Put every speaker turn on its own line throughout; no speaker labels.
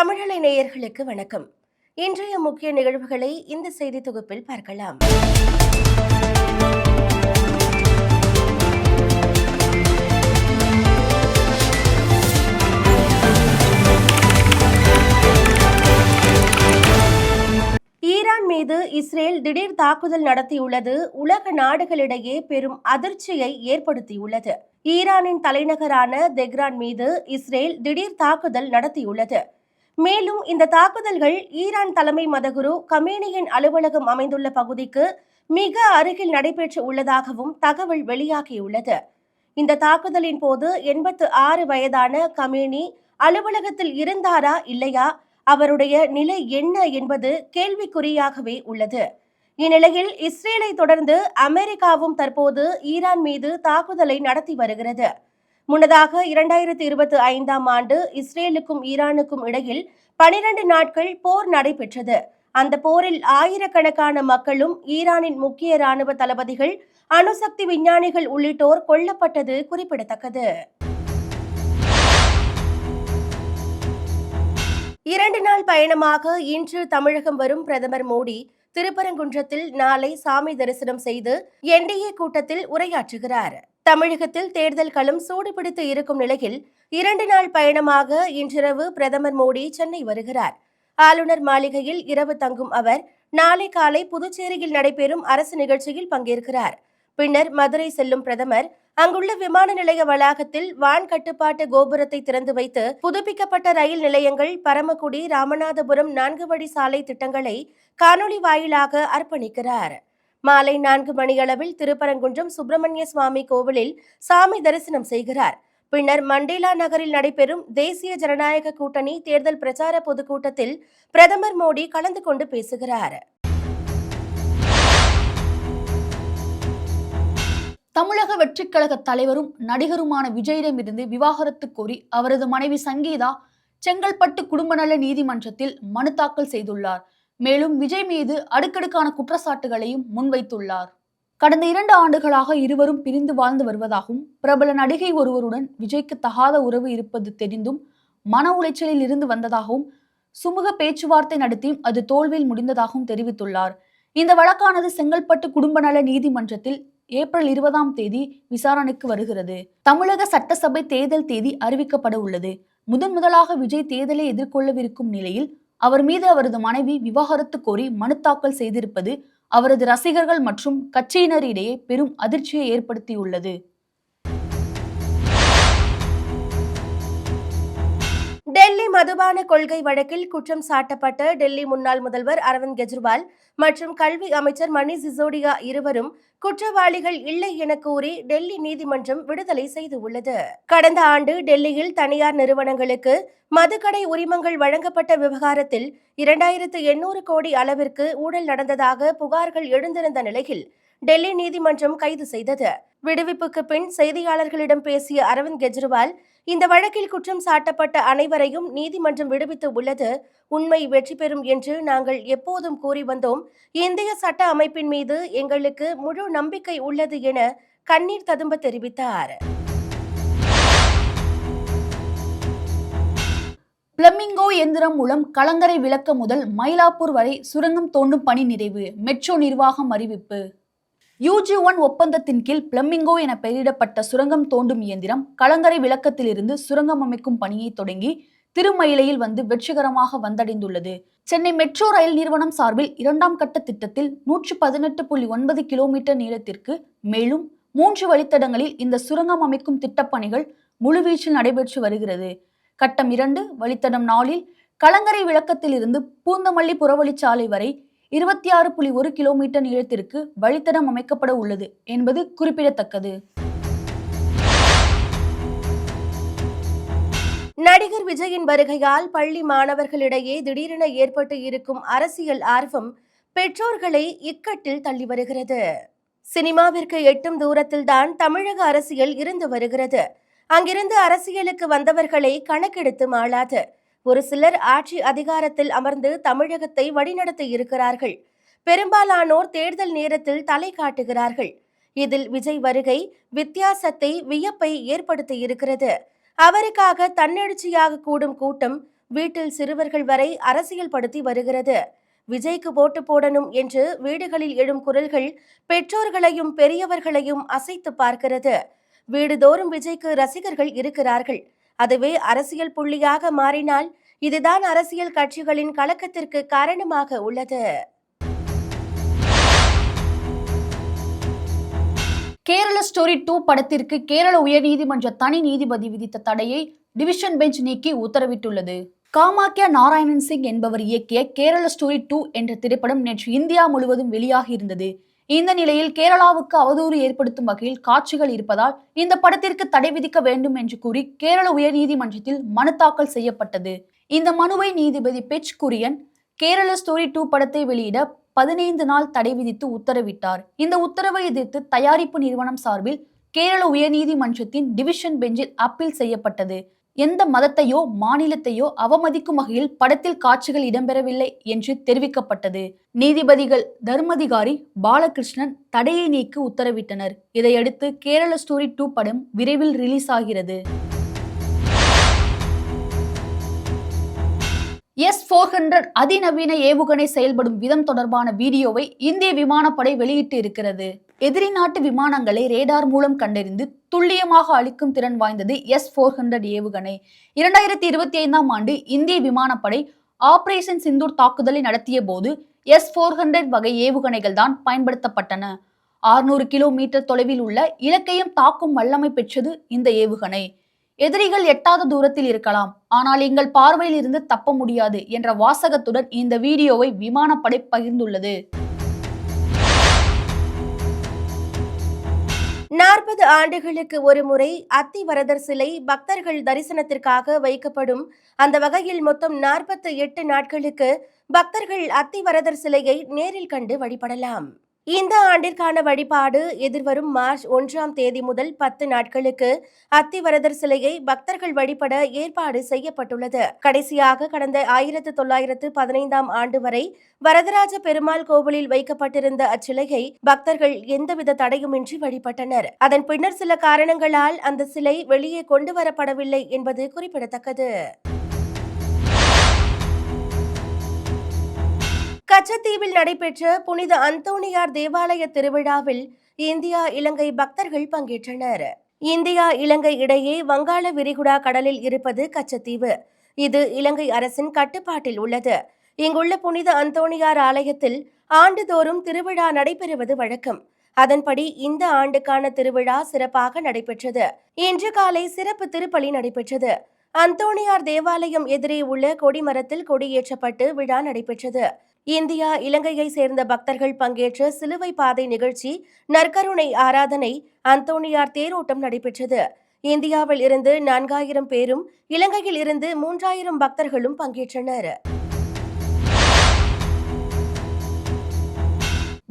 தமிழலை நேயர்களுக்கு வணக்கம். இன்றைய முக்கிய நிகழ்வுகளை இந்த செய்தி தொகுப்பில் பார்க்கலாம். ஈரான் மீது இஸ்ரேல் திடீர் தாக்குதல் நடத்தியுள்ளது உலக நாடுகளிடையே பெரும் அதிர்ச்சியை ஏற்படுத்தியுள்ளது. ஈரானின் தலைநகரான தெஹ்ரான் மீது இஸ்ரேல் திடீர் தாக்குதல் நடத்தியுள்ளது. மேலும் இந்த தாக்குதல்கள் ஈரான் தலைமை மதகுரு கமேனியின் அலுவலகம் அமைந்துள்ள பகுதிக்கு மிக அருகில் நடைபெற்று உள்ளதாகவும் தகவல் வெளியாகியுள்ளது. இந்த தாக்குதலின் போது 86 வயதான கமேனி அலுவலகத்தில் இருந்தாரா இல்லையா, அவருடைய நிலை என்ன என்பது கேள்விக்குறியாகவே உள்ளது. இந்நிலையில் இஸ்ரேலை தொடர்ந்து அமெரிக்காவும் தற்போது ஈரான் மீது தாக்குதலை நடத்தி வருகிறது. முன்னதாக 2025ஆம் ஆண்டு இஸ்ரேலுக்கும் ஈரானுக்கும் இடையில் 12 நாட்கள் போர் நடைபெற்றது. அந்த போரில் ஆயிரக்கணக்கான மக்களும் ஈரானின் முக்கிய ராணுவ தளபதிகள், அணுசக்தி விஞ்ஞானிகள் உள்ளிட்டோர் கொல்லப்பட்டது குறிப்பிடத்தக்கது. 2 நாள் பயணமாக இன்று தமிழகம் வரும் பிரதமர் மோடி திருப்பரங்குன்றத்தில் நாளை சாமி தரிசனம் செய்து என்டிஏ கூட்டத்தில் உரையாற்றுகிறார். தமிழகத்தில் தேர்தல் களம் சூடுபிடித்து இருக்கும் நிலையில் 2 நாள் பயணமாக இன்றிரவு பிரதமர் மோடி சென்னை வருகிறார். ஆளுநர் மாளிகையில் இரவு தங்கும் அவர் நாளை காலை புதுச்சேரியில் நடைபெறும் அரசு நிகழ்ச்சியில் பங்கேற்கிறார். பின்னர் மதுரை செல்லும் பிரதமர் அங்குள்ள விமான நிலைய வளாகத்தில் வான் கட்டுப்பாட்டு கோபுரத்தை திறந்து வைத்து புதுப்பிக்கப்பட்ட ரயில் நிலையங்கள், பரமக்குடி, ராமநாதபுரம் 4 வழி சாலை திட்டங்களை காணொலி வாயிலாக அர்ப்பணிக்கிறார். மாலை 4 மணியளவில் திருப்பரங்குன்றம் சுப்பிரமணிய சுவாமி கோவிலில் சாமி தரிசனம் செய்கிறார். பின்னர் மண்டேலா நகரில் நடைபெறும் தேசிய ஜனநாயக கூட்டணி தேர்தல் பிரச்சார பொதுக்கூட்டத்தில் பிரதமர் மோடி கலந்து கொண்டு பேசுகிறார்.
தமிழக வெற்றிக் கழக தலைவரும் நடிகருமான விஜயிடமிருந்து விவாகரத்து கோரி அவரது மனைவி சங்கீதா செங்கல்பட்டு குடும்ப நல நீதிமன்றத்தில் மனு தாக்கல் செய்துள்ளார். மேலும் விஜய் மீது அடுக்கடுக்கான குற்றச்சாட்டுகளையும் முன்வைத்துள்ளார். கடந்த 2 ஆண்டுகளாக இருவரும் பிரிந்து வாழ்ந்து வருவதாகவும், பிரபல நடிகை ஒருவருடன் விஜய்க்கு தகாத உறவு இருப்பது தெரிந்தும் மன உளைச்சலில் இருந்து வந்ததாகவும், சுமூக பேச்சுவார்த்தை நடத்தியும் அது தோல்வியில் முடிந்ததாகவும் தெரிவித்துள்ளார். இந்த வழக்கானது செங்கல்பட்டு குடும்ப நல நீதிமன்றத்தில் ஏப்ரல் 20ஆம் தேதி விசாரணைக்கு வருகிறது. தமிழக சட்டசபை தேர்தல் தேதி அறிவிக்கப்பட உள்ளது. முதலாக விஜய் தேர்தலை எதிர்கொள்ளவிருக்கும் நிலையில் அவர் மீது அவரது மனைவி விவாகரத்து கோரி மனு தாக்கல் செய்திருப்பது அவரது ரசிகர்கள் மற்றும் கட்சியினரிடையே பெரும் அதிர்ச்சியை ஏற்படுத்தியுள்ளது.
டெல்லி மதுபான கொள்கை வழக்கில் குற்றம் சாட்டப்பட்ட டெல்லி முன்னாள் முதல்வர் அரவிந்த் கெஜ்ரிவால் மற்றும் கல்வி அமைச்சர் மணீஷ் சிசோடியா இருவரும் குற்றவாளிகள் இல்லை என கூறி டெல்லி நீதிமன்றம் விடுதலை செய்துள்ளது. கடந்த ஆண்டு டெல்லியில் தனியார் நிறுவனங்களுக்கு மதுக்கடை உரிமங்கள் வழங்கப்பட்ட விவகாரத்தில் 2800 கோடி அளவிற்கு ஊழல் நடந்ததாக புகார்கள் எழுந்திருந்த நிலையில் டெல்லி நீதிமன்றம் கைது செய்தது. விடுவிப்புக்கு பின் செய்தியாளர்களிடம் பேசிய அரவிந்த் கெஜ்ரிவால், இந்த வழக்கில் குற்றம் சாட்டப்பட்ட அனைவரையும் நீதிமன்றம் விடுவித்து உள்ளது. உண்மை வெற்றி பெறும் என்று நாங்கள் எப்போதும் கூறி வந்தோம். இந்திய சட்ட அமைப்பின் மீது எங்களுக்கு முழு நம்பிக்கை உள்ளது என கண்ணீர் ததும்ப தெரிவித்தார்.
பிளமிங்கோ இயந்திரம் மூலம் கலங்கரை விளக்கம் முதல் மயிலாப்பூர் வரை சுரங்கம் தோண்டும் பணி நிறைவு. மெட்ரோ நிர்வாகம் அறிவிப்பு. UG1 ஒப்பந்தத்தின் கீழ் பிளமிங்கோ என பெயரிடப்பட்ட சுரங்கம் தோண்டும் இயந்திரம் கலங்கரை விளக்கத்திலிருந்து சுரங்கம் அமைக்கும் பணியை தொடங்கி திருமயிலையில் வந்து வெற்றிகரமாக வந்தடைந்துள்ளது. சென்னை மெட்ரோ ரயில் நிறுவனம் சார்பில் 2ஆம் கட்ட திட்டத்தில் 118.9 கிலோமீட்டர் நீளத்திற்கு மேலும் 3 வழித்தடங்களில் இந்த சுரங்கம் அமைக்கும் திட்டப்பணிகள் முழுவீச்சில் நடைபெற்று வருகிறது. கட்டம் 2 வழித்தடம் 4இல் கலங்கரை விளக்கத்திலிருந்து பூந்தமல்லி புறவழிச்சாலை வரை 26.1 கிலோமீட்டர் நீளத்திற்கு வழித்தடம் அமைக்கப்பட உள்ளது என்பது குறிப்பிடத்தக்கது.
நடிகர் விஜயின் வருகையால் பள்ளி மாணவர்களிடையே திடீரென ஏற்பட்டு இருக்கும் அரசியல் ஆர்வம் பெற்றோர்களை இக்கட்டில் தள்ளி வருகிறது. சினிமாவிற்கு எட்டும் தூரத்தில்தான் தமிழக அரசியல் இருந்து வருகிறது. அங்கிருந்து அரசியலுக்கு வந்தவர்களை கணக்கெடுத்து மாளாது ஒரு சிலர் ஆட்சி அதிகாரத்தில் அமர்ந்து தமிழகத்தை வழிநடத்தி இருக்கிறார்கள். பெரும்பாலானோர் தேர்தல் நேரத்தில் தலை காட்டுகிறார்கள். இதில் விஜய் வருகை வித்தியாசத்தை, வியப்பை ஏற்படுத்தி இருக்கிறது. அவருக்காக தன்னெழுச்சியாக கூடும் கூட்டம் வீட்டில் சிறுவர்கள் வரை அரசியல் படுத்தி வருகிறது. விஜய்க்கு ஓட்டு போடணும் என்று வீடுகளில் எழும் குரல்கள் பெற்றோர்களையும் பெரியவர்களையும் அசைத்து பார்க்கிறது. வீடுதோறும் விஜய்க்கு ரசிகர்கள் இருக்கிறார்கள். அதுவே அரசியல் புள்ளியாக மாறினால் இதுதான் அரசியல் கட்சிகளின் கலக்கத்திற்கு காரணமாக உள்ளது.
கேரள ஸ்டோரி 2 படத்திற்கு கேரள உயர்நீதிமன்ற தனி நீதிபதி விதித்த தடையை டிவிஷன் பெஞ்ச் நீக்கி உத்தரவிட்டுள்ளது. காமாக்கியா நாராயணன் சிங் என்பவர் இயக்கிய கேரள ஸ்டோரி 2 என்ற திரைப்படம் நேற்று இந்தியா முழுவதும் வெளியாகி இருந்தது. இந்த நிலையில் கேரளாவுக்கு அவதூறு ஏற்படுத்தும் வகையில் காட்சிகள் இருப்பதால் இந்த படத்திற்கு தடை விதிக்க வேண்டும் என்று கூறி கேரள உயர்நீதிமன்றத்தில் மனு தாக்கல் செய்யப்பட்டது. இந்த மனுவை நீதிபதி பெச் குரியன் கேரள ஸ்டோரி 2 படத்தை வெளியிட 15 நாள் தடை விதித்து உத்தரவிட்டார். இந்த உத்தரவை எதிர்த்து தயாரிப்பு நிறுவனம் சார்பில் கேரள உயர்நீதிமன்றத்தின் டிவிஷன் பெஞ்சில் அப்பீல் செய்யப்பட்டது. எந்த மதத்தையோ மாநிலத்தையோ அவமதிக்கும் வகையில் படத்தில் காட்சிகள் இடம்பெறவில்லை என்று தெரிவிக்கப்பட்டது. நீதிபதிகள் தர்மதிகாரி பாலகிருஷ்ணன் தடையை நீக்கி உத்தரவிட்டனர். இதையடுத்து கேரள ஸ்டோரி 2 படம் விரைவில் ரிலீஸ் ஆகிறது. S-400 அதிநவீன ஏவுகணை செயல்படும் விதம் தொடர்பான வீடியோவை இந்திய விமானப்படை வெளியிட்டு இருக்கிறது. எதிரி நாட்டு விமானங்களை ரேடார் மூலம் கண்டறிந்து துல்லியமாக அழிக்கும் திறன் வாய்ந்தது S-400 ஏவுகணை. 2025ஆம் ஆண்டு இந்திய விமானப்படை ஆபரேஷன் சிந்தூர் தாக்குதலை நடத்திய போது S-400 வகை ஏவுகணைகள் தான் பயன்படுத்தப்பட்டன. 600 கிலோமீட்டர் தொலைவில் உள்ள இலக்கையும் தாக்கும் வல்லமை பெற்றது இந்த ஏவுகணை. எதிரிகள் எட்டாத தூரத்தில் இருக்கலாம், ஆனால் எங்கள் பார்வையில் இருந்து தப்ப முடியாது என்ற வாசகத்துடன் இந்த வீடியோவை விமானப்படை பகிர்ந்துள்ளது.
40 ஆண்டுகளுக்கு ஒரு முறை அத்திவரதர் சிலை பக்தர்கள் தரிசனத்திற்காக வைக்கப்படும். அந்த வகையில் மொத்தம் 48 நாட்களுக்கு பக்தர்கள் அத்திவரதர் சிலையை நேரில் கண்டு வழிபடலாம். இந்த ஆண்டிற்கான வழிபாடு எதிர்வரும் மார்ச் 1ஆம் தேதி முதல் 10 நாட்களுக்கு அத்திவரதர் சிலையை பக்தர்கள் வழிபட ஏற்பாடு செய்யப்பட்டுள்ளது. கடைசியாக கடந்த 1915ஆம் ஆண்டு வரை வரதராஜ பெருமாள் கோவிலில் வைக்கப்பட்டிருந்த அச்சிலையை பக்தர்கள் எந்தவித தடையுமின்றி வழிபட்டனர். அதன் பின்னர் சில காரணங்களால் அந்த சிலை வெளியே கொண்டு வரப்படவில்லை என்பது குறிப்பிடத்தக்கது. கச்சத்தீவில் நடைபெற்ற புனித அந்தோணியார் தேவாலய திருவிழாவில் இந்தியா இலங்கை பக்தர்கள் பங்கேற்றனர். இந்தியா இலங்கை இடையே வங்காள விரிகுடா கடலில் இருப்பது கச்சத்தீவு. இது இலங்கை அரசின் கட்டுப்பாட்டில் உள்ளது. இங்குள்ள புனித அந்தோணியார் ஆலயத்தில் ஆண்டுதோறும் திருவிழா நடைபெறுவது வழக்கம். அதன்படி இந்த ஆண்டுக்கான திருவிழா சிறப்பாக நடைபெற்றது. இன்று காலை சிறப்பு திருப்பலி நடைபெற்றது. அந்தோணியார் தேவாலயம் எதிரே உள்ள கொடிமரத்தில் கொடியேற்றப்பட்டு விழா நடைபெற்றது. இந்தியா இலங்கையை சேர்ந்த பக்தர்கள் பங்கேற்ற சிலுவை பாதை நிகழ்ச்சி, நற்கருணை ஆராதனை, அந்தோணியார் தேரோட்டம் நடைபெற்றது. இந்தியாவில் இருந்து 4000 பேரும் இலங்கையில் இருந்து 3000 பக்தர்களும் பங்கேற்றனர்.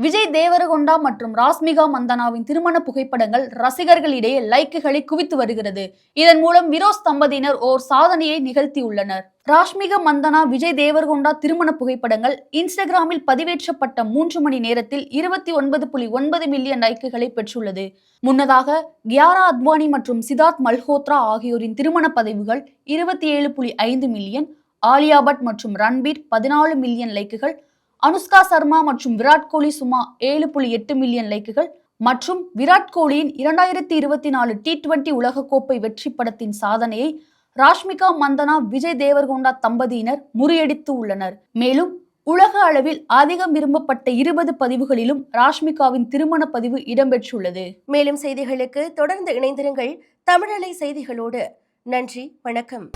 விஜய் தேவரகொண்டா மற்றும் ராஷ்மிகா மந்தனாவின் திருமண புகைப்படங்கள் ரசிகர்களிடையே லைக்குகளை குவித்து வருகிறது. இதன் மூலம் விரோஸ் தம்பதியினர் ஓர் சாதனையை நிகழ்த்தியுள்ளனர். ராஷ்மிகா மந்தனா விஜய் தேவரகொண்டா திருமண புகைப்படங்கள் இன்ஸ்டாகிராமில் பதிவேற்றப்பட்ட 3 மணி நேரத்தில் 29.9 மில்லியன் லைக்குகளை பெற்றுள்ளது. முன்னதாக கியாரா அத்வானி மற்றும் சித்தார்த் மல்ஹோத்ரா ஆகியோரின் திருமண பதிவுகள் 27.5 மில்லியன், ஆலியா பட் மற்றும் ரன்பீர் 14 மில்லியன் லைக்குகள், அனுஷ்கா சர்மா மற்றும் விராட் கோலி சுமா 7.8 மில்லியன் லைக்குகள் மற்றும் விராட் கோலியின் 2024 T20 உலகக்கோப்பை வெற்றி படத்தின் சாதனையை ராஷ்மிகா மந்தனா விஜய் தேவரகொண்டா தம்பதியினர் முறியடித்து உள்ளனர். மேலும் உலக அளவில் அதிகம் விரும்பப்பட்ட 20 பதிவுகளிலும் ராஷ்மிகாவின் திருமண பதிவு இடம்பெற்றுள்ளது.
மேலும் செய்திகளுக்கு தொடர்ந்து இணைந்திருங்கள் தமிழலை செய்திகளோடு. நன்றி, வணக்கம்.